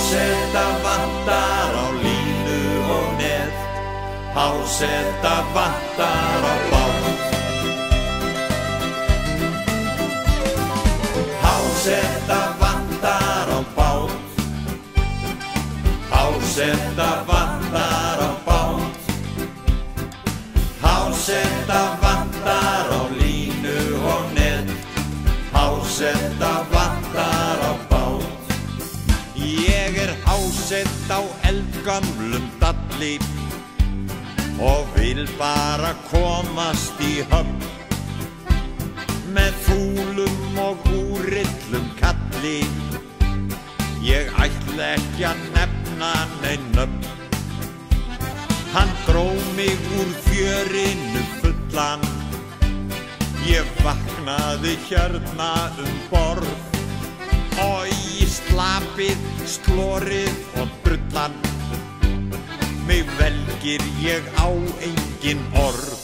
Háseta vantar á línu og net, háseta vantar á bát. Háseta vantar á bát, háseta vantar á bát. Háseta vantar á línu og net, háseta vantar á bát. Ég hásett á eldgamlum dalli og vil bara komast í höfn með fúlum og úrillum kalli. Ég ætla ekki að nefna nein nöfn. Hann dró mig úr fjörinu fullan, ég vaknaði hérna borð. Og í slapið, slorið og drullan, mig velgir ég á engin orð.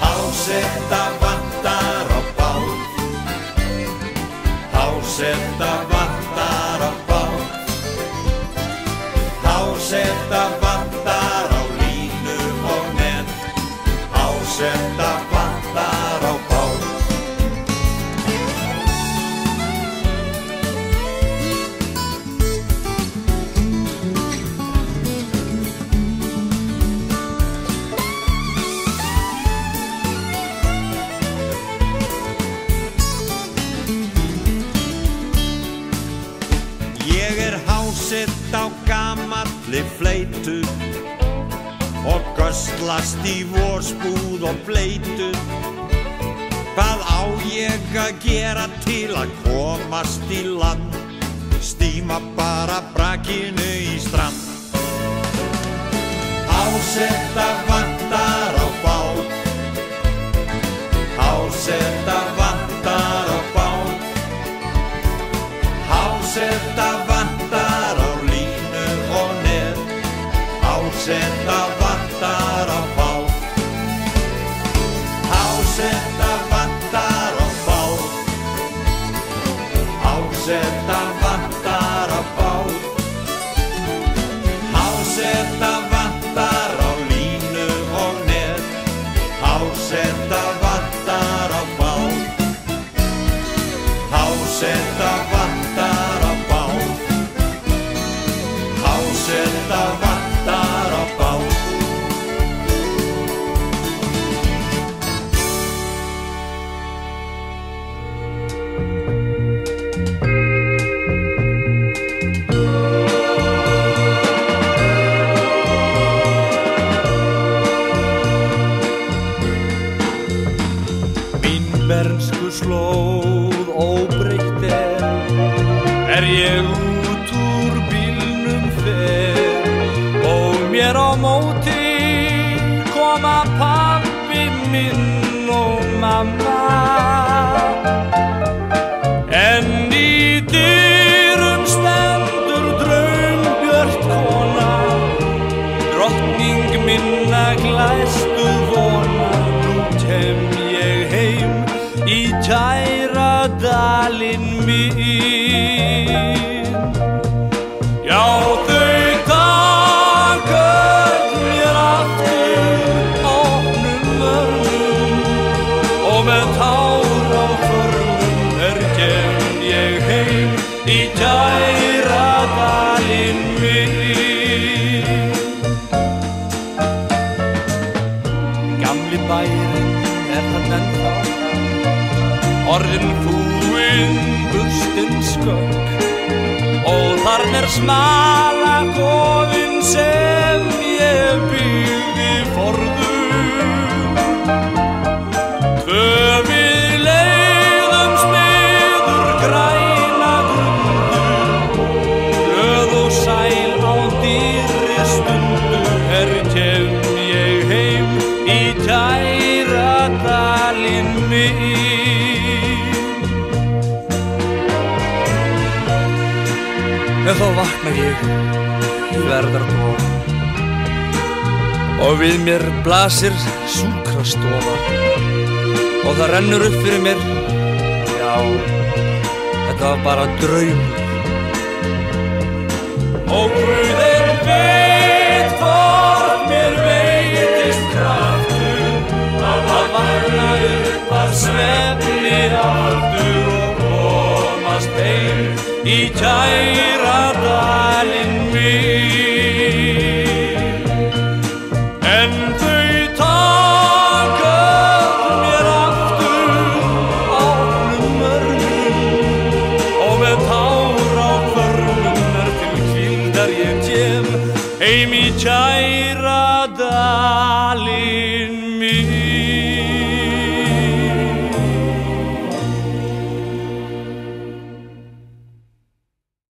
Háseta vantar á bát, háseta vantar á bát. Háseta vantar á línu og net, háseta vantar á bát. Hásett á gamalli fleytu og göslast í vorsbúð og bleytu. Hvað á ég að gera til að komast í land? Stíma bara brakinu í strand. Háseta vantar á bát, háseta vantar á bát. Háseta vantar á línu og net, háseta vantar á bát. Háseta vantar á bát, háseta vantar á bát. Háseta vantar á línu og net, háseta vantar á bát. Háseta vantar á bát, háseta vantar á bát. Mín bernsku slóð óbreytt ég út úr bílnum fer og mér á móti koma pabbi minn og mamma. En í dyrum stendur draumbjört kona, drottning minna glæstu vona. Nú kem ég heim í kæra dalinn minn. Já, þau taka mér aftur opnum örmum og með tár á förmum kem ég heim í kæra dalinn minn. Gamli bærinn hann ennþá, orðinn fúinn, burstinn skökk, og þarna smala kofinn sem ég byggði forðum. Tvö við leiðumst niður græna grundu, glöð og sæl á dýrri stundu kem ég heim í kæra dalinn minn. En þá vakna ég í verðardóf og við mér blasir sjúkrastofa og það rennur upp fyrir mér, já, þetta var bara draumur. og Guðinn veit hvort mér veitist kraftur að vakna upp af svefni aftur og komast heim í kæra dalinn minn. En þau taka mér aftur opnum örmum og með tár á kvörmum til hvíldar ég kem heim í kæra dal.